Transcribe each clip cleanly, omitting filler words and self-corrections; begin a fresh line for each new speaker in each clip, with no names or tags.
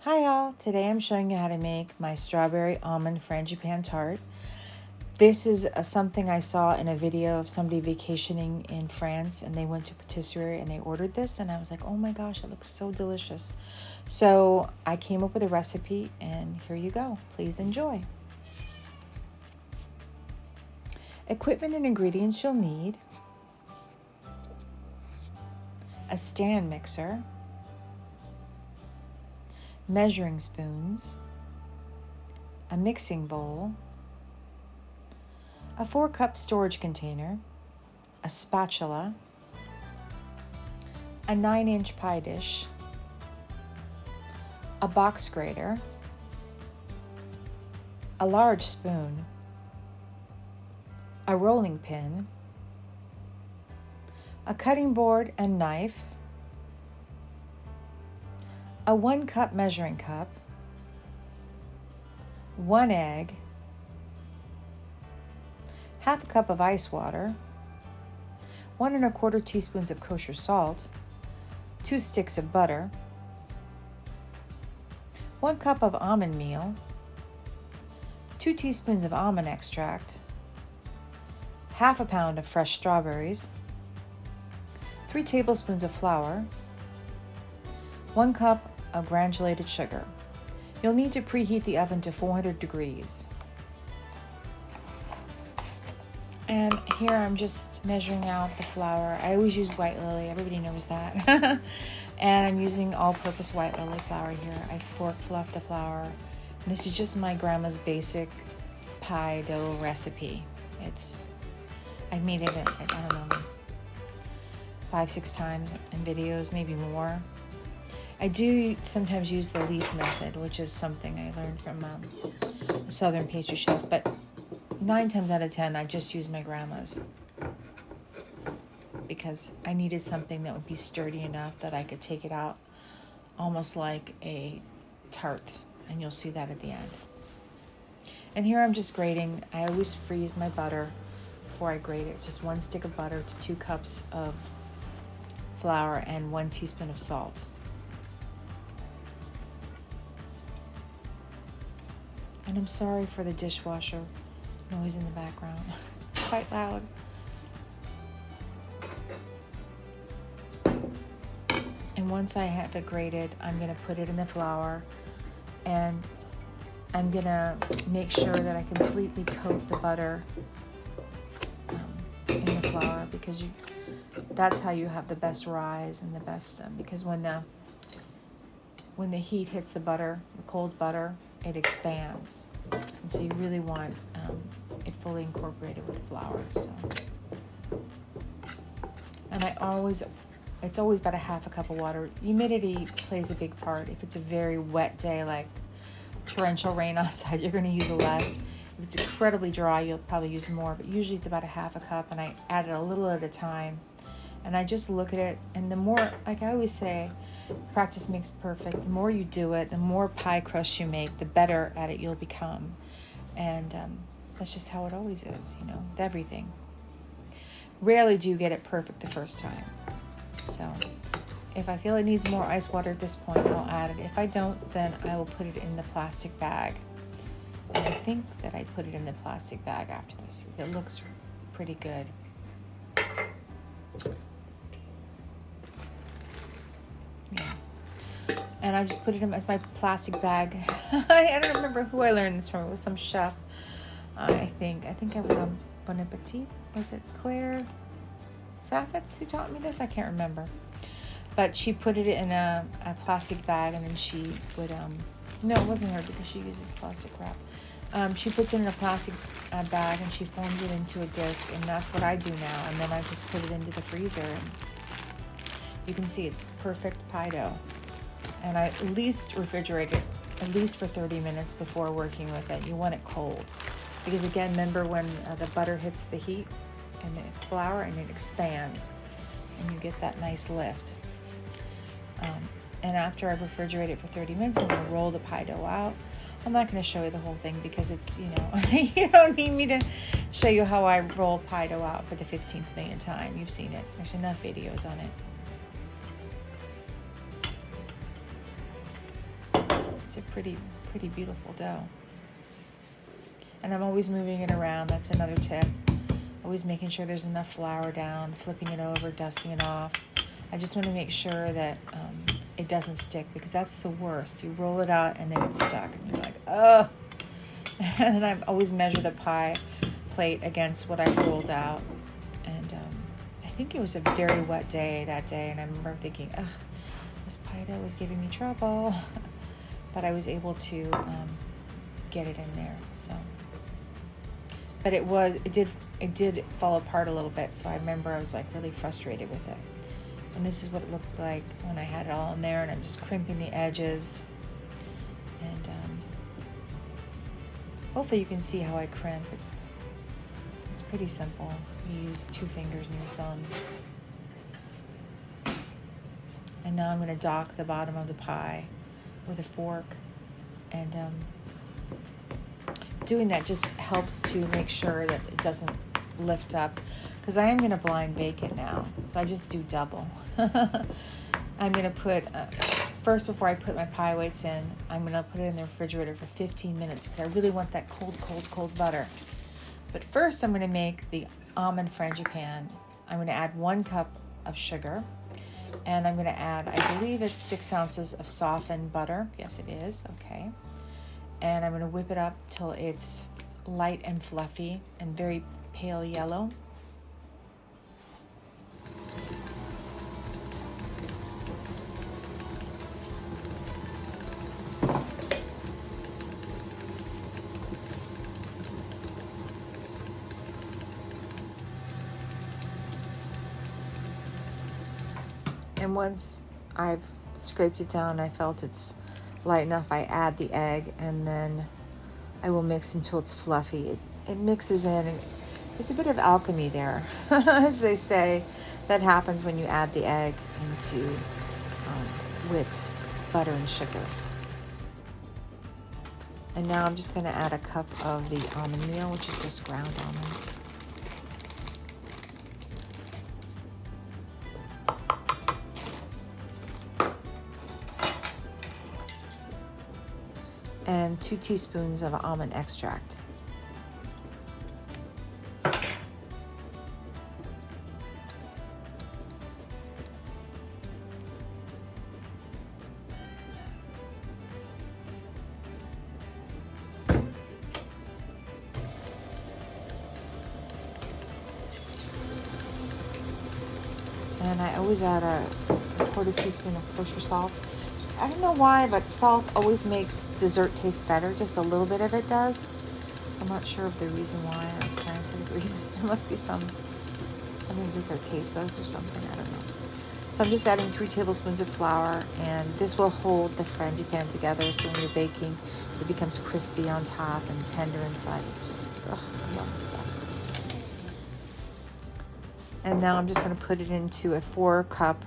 Hi y'all, today I'm showing you how to make my strawberry almond frangipani tart. This is something I saw in a video of somebody vacationing in France, and they went to patisserie and they ordered this, and I was like, oh my gosh, it looks so delicious. So I came up with a recipe, and here you go. Please enjoy. Equipment and ingredients you'll need: a stand mixer, measuring spoons, a mixing bowl, a 4-cup storage container, a spatula, a 9-inch pie dish, a box grater, a large spoon, a rolling pin, a cutting board and knife, a 1-cup measuring cup, 1 egg, half a cup of ice water, 1 1/4 teaspoons of kosher salt, 2 sticks of butter, 1 cup of almond meal, 2 teaspoons of almond extract, half a pound of fresh strawberries, 3 tablespoons of flour, 1 cup of granulated sugar. You'll need to preheat the oven to 400 degrees. And here I'm just measuring out the flour. I always use white lily, everybody knows that. And I'm using all-purpose white lily flour here. I fork fluff the flour. And this is just my grandma's basic pie dough recipe. I've made it, I don't know, 5-6 times in videos, maybe more. I do sometimes use the leaf method, which is something I learned from a southern pastry chef, but 9 times out of 10, I just use my grandma's because I needed something that would be sturdy enough that I could take it out almost like a tart, and you'll see that at the end. And here I'm just grating. I always freeze my butter before I grate it. Just 1 stick of butter to 2 cups of flour and 1 teaspoon of salt. And I'm sorry for the dishwasher noise in the background. It's quite loud. And once I have it grated, I'm going to put it in the flour, and I'm going to make sure that I completely coat the butter in the flour, because that's how you have the best rise and the best, because when the heat hits the butter, the cold butter, it expands, and so you really want it fully incorporated with the flour. So, and it's always about a half a cup of water. Humidity plays a big part. If it's a very wet day, like torrential rain outside, you're going to use less. If it's incredibly dry, you'll probably use more, but usually it's about a half a cup, and I add it a little at a time. And I just look at it, and the more, like I always say, practice makes perfect. The more you do it, the more pie crust you make, the better at it you'll become. And that's just how it always is, with everything. Rarely do you get it perfect the first time. So if I feel it needs more ice water at this point, I'll add it. If I don't, then I will put it in the plastic bag. And I think that I put it in the plastic bag after this. It looks pretty good. Yeah. And I just put it in my plastic bag. I don't remember who I learned this from. It was some chef. I think I was Bon Appetit. Was it Claire Saffitz who taught me this? I can't remember. But she put it in a plastic bag, and then she would, no, it wasn't her, because she uses plastic wrap. She puts it in a plastic bag, and she forms it into a disc, and that's what I do now. And then I just put it into the freezer, and you can see it's perfect pie dough. And I at least refrigerate it at least for 30 minutes before working with it. You want it cold, because again, remember when the butter hits the heat and the flour, and it expands, and you get that nice lift. And after I've refrigerated it for 30 minutes, I'm going to roll the pie dough out. I'm not going to show you the whole thing, because it's, you don't need me to show you how I roll pie dough out for the 15th millionth time. You've seen it. There's enough videos on it. It's a pretty beautiful dough. And I'm always moving it around. That's another tip. Always making sure there's enough flour down, flipping it over, dusting it off. I just want to make sure that it doesn't stick, because that's the worst. You roll it out and then it's stuck. And you're like, oh. And then I always measure the pie plate against what I rolled out. And I think it was a very wet day that day. And I remember thinking, ugh, this pie dough was giving me trouble. But I was able to get it in there. So, but it did fall apart a little bit. So I remember I was like really frustrated with it. And this is what it looked like when I had it all in there, and I'm just crimping the edges. And hopefully you can see how I crimp. It's pretty simple. You use 2 fingers and your thumb. And now I'm going to dock the bottom of the pie with a fork. And doing that just helps to make sure that it doesn't lift up, because I am going to blind bake it now. So I just do double. I'm going to put, first before I put my pie weights in, I'm going to put it in the refrigerator for 15 minutes, because I really want that cold butter. But first I'm going to make the almond frangipani. I'm going to add 1 cup of sugar, and I'm going to add, I believe it's 6 ounces of softened butter. Yes, it is. Okay. And I'm going to whip it up till it's light and fluffy and very pale yellow. And once I've scraped it down, I felt it's light enough, I add the egg, and then I will mix until it's fluffy. It mixes in. It's a bit of alchemy there, as they say. That happens when you add the egg into whipped butter and sugar. And now I'm just going to add a cup of the almond meal, which is just ground almonds. And 2 teaspoons of almond extract. And I always add a 1/4 teaspoon of kosher salt. I don't know why, but salt always makes dessert taste better. Just a little bit of it does. I'm not sure of the reason why, or the scientific reason. There must be something with their taste buds or something. I don't know. So I'm just adding 3 tablespoons of flour, and this will hold the frangipani together. So when you're baking, it becomes crispy on top and tender inside. It's just, I love this stuff. And now I'm just going to put it into a 4-cup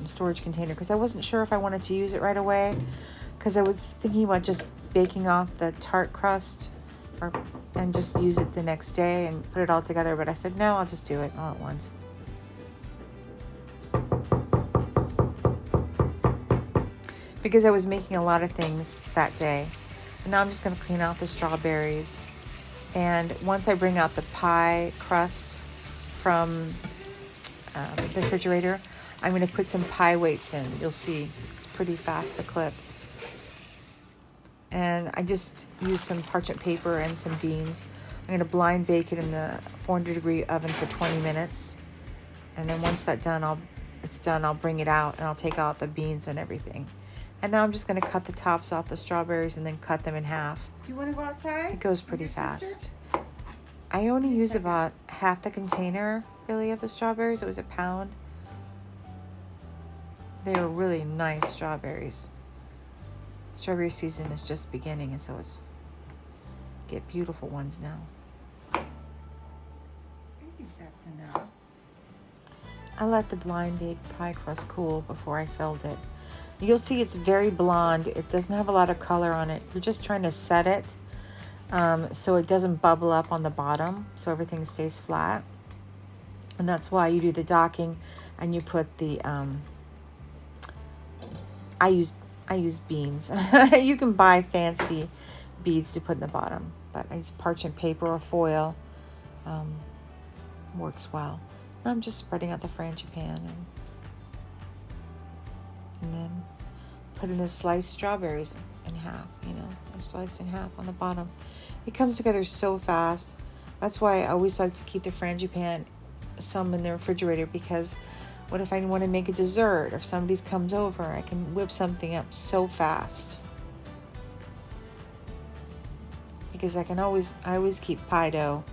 storage container, because I wasn't sure if I wanted to use it right away, because I was thinking about just baking off the tart crust and just use it the next day and put it all together. But I said, no, I'll just do it all at once. Because I was making a lot of things that day. And now I'm just going to clean out the strawberries. And once I bring out the pie crust from the refrigerator, I'm going to put some pie weights in. You'll see pretty fast the clip. And I just use some parchment paper and some beans. I'm going to blind bake it in the 400-degree oven for 20 minutes. And then once it's done, I'll bring it out and I'll take out the beans and everything. And now I'm just going to cut the tops off the strawberries and then cut them in half.
Do you want to go outside?
It goes pretty fast. I only use about half the container, really, of the strawberries. It was a pound. They were really nice strawberries. Strawberry season is just beginning, and so get beautiful ones now.
I think that's enough.
I let the blind bake pie crust cool before I filled it. You'll see it's very blonde. It doesn't have a lot of color on it. You're just trying to set it so it doesn't bubble up on the bottom, so everything stays flat. And that's why you do the docking and you put the I I use beans. You can buy fancy beads to put in the bottom, but I use parchment paper or foil. Works well. And I'm just spreading out the Frangipani and then putting the sliced strawberries in half, I sliced in half on the bottom. It comes together so fast. That's why I always like to keep the Frangipani some in the refrigerator, because what if I want to make a dessert, or if somebody comes over, I can whip something up so fast. Because I always keep pie dough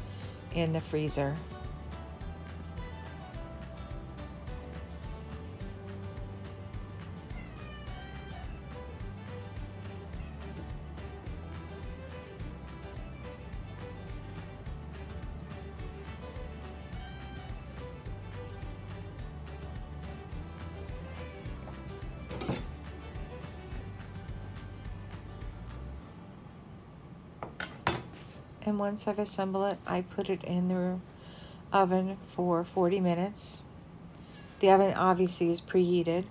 in the freezer. And once I've assembled it, I put it in the oven for 40 minutes. The oven obviously is preheated.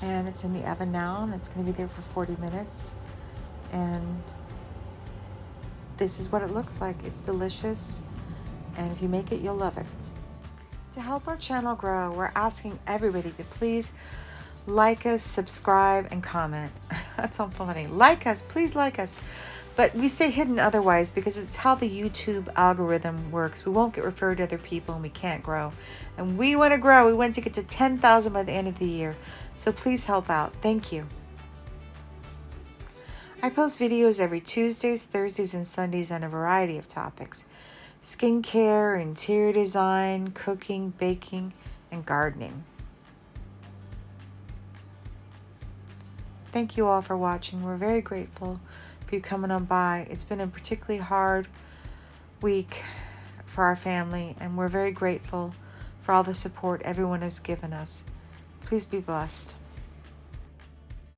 And it's in the oven now, and it's going to be there for 40 minutes. And this is what it looks like. It's delicious, and if you make it, you'll love it. To help our channel grow, we're asking everybody to please like us, subscribe, and comment. That's so funny. Like us, please like us. But we stay hidden otherwise, because it's how the YouTube algorithm works. We won't get referred to other people, and we can't grow. And we want to grow. We want to get to 10,000 by the end of the year. So please help out. Thank you. I post videos every Tuesdays, Thursdays, and Sundays on a variety of topics: skincare, interior design, cooking, baking, and gardening. Thank you all for watching. We're very grateful for you coming on by. It's been a particularly hard week for our family, and we're very grateful for all the support everyone has given us. Please be blessed.